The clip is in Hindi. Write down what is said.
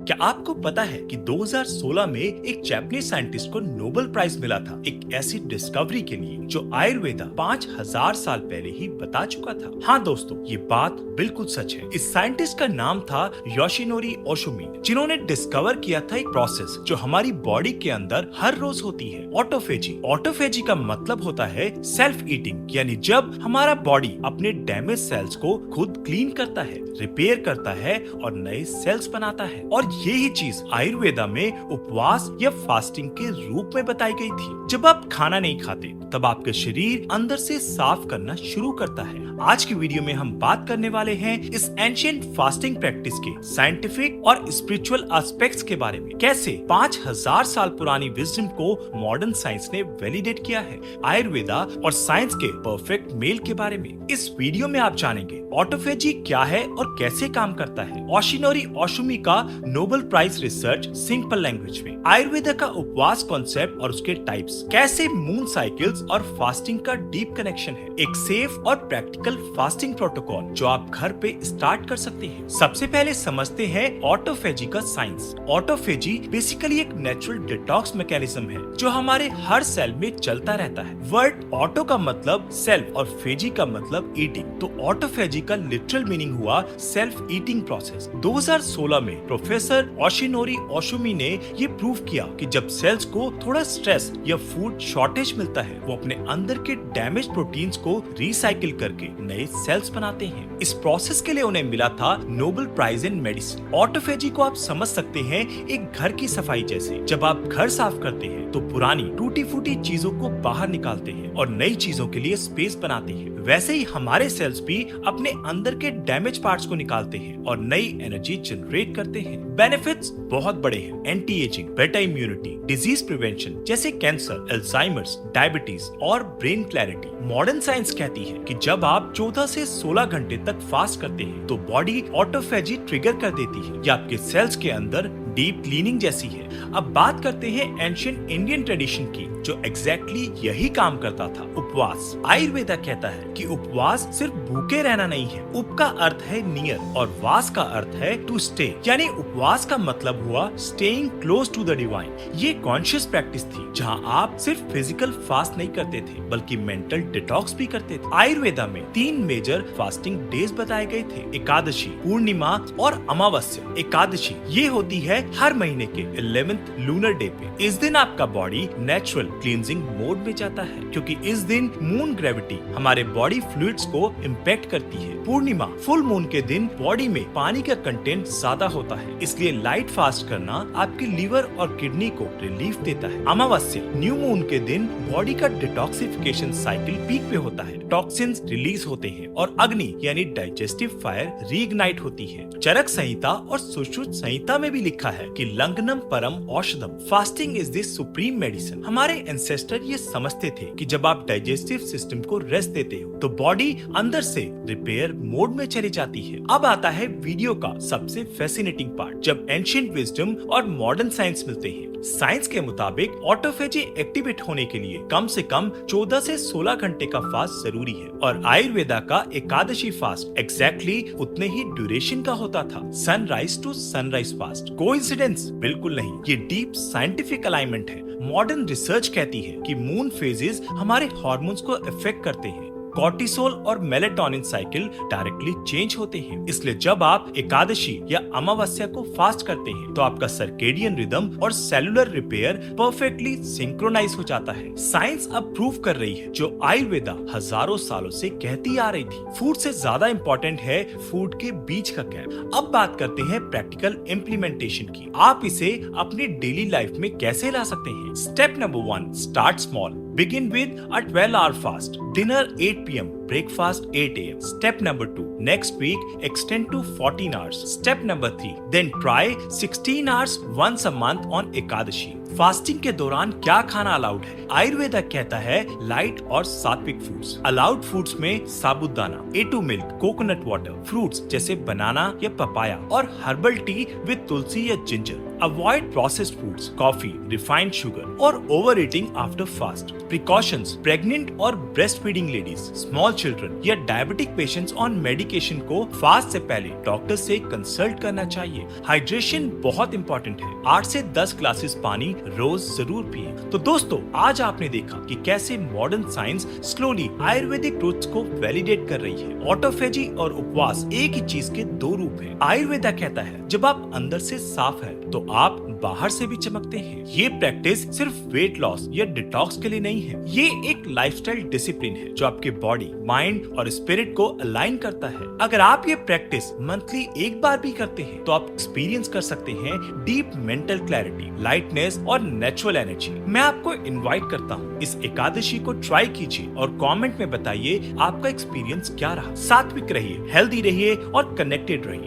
क्या आपको पता है कि 2016 में एक जापानीज साइंटिस्ट को नोबेल प्राइज मिला था एक ऐसी डिस्कवरी के लिए जो आयुर्वेदा 5000 साल पहले ही बता चुका था। हाँ दोस्तों, ये बात बिल्कुल सच है। इस साइंटिस्ट का नाम था योशिनोरी ओशुमी, जिन्होंने डिस्कवर किया था एक प्रोसेस जो हमारी बॉडी के अंदर हर रोज होती है, ऑटोफेजी। ऑटोफेजी का मतलब होता है सेल्फ ईटिंग, यानी जब हमारा बॉडी अपने डैमेज सेल्स को खुद क्लीन करता है, रिपेयर करता है और नए सेल्स बनाता है। और यही चीज आयुर्वेदा में उपवास या फास्टिंग के रूप में बताई गई थी। जब आप खाना नहीं खाते तब आपका शरीर अंदर से साफ करना शुरू करता है। आज की वीडियो में हम बात करने वाले हैं इस एंशिएंट फास्टिंग प्रैक्टिस के साइंटिफिक और स्पिरिचुअल एस्पेक्ट्स के बारे में। कैसे 5000 साल पुरानी विजडम को मॉडर्न साइंस ने वैलिडेट किया है, आयुर्वेदा और साइंस के परफेक्ट मेल के बारे में। इस वीडियो में आप जानेंगे ऑटोफेजी क्या है और कैसे काम करता है, योशिनोरी ओशुमी का Nobel prize research simple language में, आयुर्वेदा का उपवास कॉन्सेप्ट और उसके टाइप्स, कैसे मून साइकिल्स और फास्टिंग का डीप कनेक्शन है, एक सेफ और प्रैक्टिकल फास्टिंग प्रोटोकॉल जो आप घर पे स्टार्ट कर सकते हैं। सबसे पहले समझते हैं ऑटोफेजी का साइंस। ऑटोफेजी बेसिकली एक नेचुरल डिटॉक्स मैकेनिज्म है जो हमारे हर सेल में चलता रहता है। वर्ड ऑटो का मतलब सेल्फ और फेजी का मतलब ईटिंग, तो ऑटोफेजी का लिटरल मीनिंग हुआ सेल्फ ईटिंग प्रोसेस। 2016 में प्रोफेसर योशिनोरी ओशुमी ने ये प्रूव किया कि जब सेल्स को थोड़ा स्ट्रेस या फूड शॉर्टेज मिलता है, वो अपने अंदर के डैमेज प्रोटीन्स को रिसाइकिल करके नए सेल्स बनाते हैं। इस प्रोसेस के लिए उन्हें मिला था Nobel prize in medicine. Autophagy को आप समझ सकते हैं एक घर की सफाई जैसे। जब आप घर साफ करते हैं तो पुरानी टूटी फूटी चीजों को बाहर निकालते हैं और नई चीजों के लिए स्पेस बनाते हैं। वैसे ही हमारे सेल्स भी अपने अंदर के डैमेज पार्ट्स को निकालते हैं और नई एनर्जी जनरेट करते हैं। बेनिफिट्स बहुत बड़े हैं, anti ageing, better immunity, disease prevention जैसे कैंसर, अल्जाइमर्स, डायबिटीज और ब्रेन क्लैरिटी। मॉडर्न साइंस कहती है कि जब आप 14 से 16 घंटे तक फास्ट करते हैं तो बॉडी ऑटोफेजी ट्रिगर कर देती है। ये आपके सेल्स के अंदर डीप क्लीनिंग जैसी है। अब बात करते हैं एंशिएंट इंडियन ट्रेडिशन की जो एग्जैक्टली यही काम करता था, उपवास। आयुर्वेदा कहता है कि उपवास सिर्फ भूखे रहना नहीं है। उप का अर्थ है नियर और वास का अर्थ है टू स्टे, यानी उपवास का मतलब हुआ staying close to the divine. ये कॉन्शियस प्रैक्टिस थी जहाँ आप सिर्फ फिजिकल फास्ट नहीं करते थे बल्कि मेंटल डिटॉक्स भी करते थे। आयुर्वेदा में 3 मेजर फास्टिंग डेज बताए गए थे, एकादशी, पूर्णिमा और अमावस्या। एकादशी ये होती है हर महीने के 11th लूनर डे पे। इस दिन आपका बॉडी नेचुरल क्लींजिंग मोड में जाता है क्योंकि इस दिन मून ग्रेविटी हमारे बॉडी फ्लूइड्स को इम्पैक्ट करती है। पूर्णिमा, फुल मून के दिन बॉडी में पानी का कंटेंट ज्यादा होता है, इसलिए लाइट फास्ट करना आपके लीवर और किडनी को रिलीफ देता है। अमावस्या, न्यू मून के दिन बॉडी का डिटॉक्सिफिकेशन साइकिल पीक पे होता है, टॉक्सिन्स रिलीज होते हैं और अग्नि यानी डाइजेस्टिव फायर रीइग्नाइट होती है। चरक संहिता और सुश्रुत संहिता में भी लिखा है कि लंघनम परम औषधम, fasting is the supreme medicine. हमारे एंसेस्टर ये समझते थे कि जब आप डाइजेस्टिव सिस्टम को रेस्ट देते हो तो बॉडी अंदर से रिपेयर मोड में चली जाती है। अब आता है वीडियो का सबसे फैसिनेटिंग पार्ट, जब एंशिएंट विजडम और मॉडर्न साइंस मिलते हैं। साइंस के मुताबिक ऑटोफेजी एक्टिवेट होने के लिए कम से कम 14 से 16 घंटे का फास्ट जरूरी है और आयुर्वेदा का एकादशी फास्ट एग्जैक्टली उतने ही ड्यूरेशन का होता था। Sunrise to sunrise fast coincidence बिल्कुल नहीं, ये डीप साइंटिफिक अलाइनमेंट है। मॉडर्न रिसर्च कहती है कि मून फेजेस हमारे हार्मोन्स को इफेक्ट करते हैं। कॉर्टिसोल और मेलेटोनिन साइकिल डायरेक्टली चेंज होते हैं, इसलिए जब आप एकादशी या अमावस्या को फास्ट करते हैं तो आपका सर्केडियन रिदम और सेलुलर रिपेयर परफेक्टली सिंक्रोनाइज हो जाता है। साइंस अब प्रूव कर रही है जो आयुर्वेदा हजारों सालों से कहती आ रही थी, फूड से ज्यादा इम्पोर्टेंट है फूड के बीच का गैप। अब बात करते हैं प्रैक्टिकल इम्प्लीमेंटेशन की। आप इसे अपनी डेली लाइफ में कैसे ला सकते हैं। Step number 1, start small. Begin with a 12-hour fast. Dinner 8 p.m. Breakfast 8 a.m. Step number 2. Next week, extend to 14 hours. Step number 3. Then try 16 hours once a month on Ekadashi. Fasting के दौरान क्या खाना अलाउड है? आयुर्वेदा कहता है लाइट और सात्विक फूड्स। अलाउड फूड्स में साबूदाना, A2 milk, coconut water, fruits जैसे बनाना या पपाया और हर्बल टी विद तुलसी या ginger. Avoid processed foods, coffee, refined sugar और over eating after fast. Precautions, pregnant और breast feeding ladies, small children या डायबिटिक पेशेंट्स ऑन मेडिकेशन को फास्ट से पहले डॉक्टर से कंसल्ट करना चाहिए। हाइड्रेशन बहुत इंपॉर्टेंट है। 8 से 10 ग्लासेस पानी रोज जरूर पिए। तो दोस्तों, आज आपने देखा कि कैसे modern science slowly Ayurvedic truths को वैलिडेट कर रही है। ऑटोफेजी और उपवास एक ही चीज के दो रूप हैं। आयुर्वेदा कहता है जब आप अंदर से साफ है तो आप बाहर से भी चमकते हैं। ये प्रैक्टिस सिर्फ वेट लॉस या डिटॉक्स के लिए नहीं है, ये एक लाइफस्टाइल डिसिप्लिन है जो आपके बॉडी, माइंड और स्पिरिट को अलाइन करता है। अगर आप ये प्रैक्टिस मंथली एक बार भी करते हैं तो आप एक्सपीरियंस कर सकते हैं डीप मेंटल क्लैरिटी, लाइटनेस और नेचुरल एनर्जी। मैं आपको इनवाइट करता हूँ इस एकादशी को ट्राई कीजिए और कमेंट में बताइए आपका एक्सपीरियंस क्या रहा। सात्विक रहिए, हेल्दी रहिए और कनेक्टेड रहिए।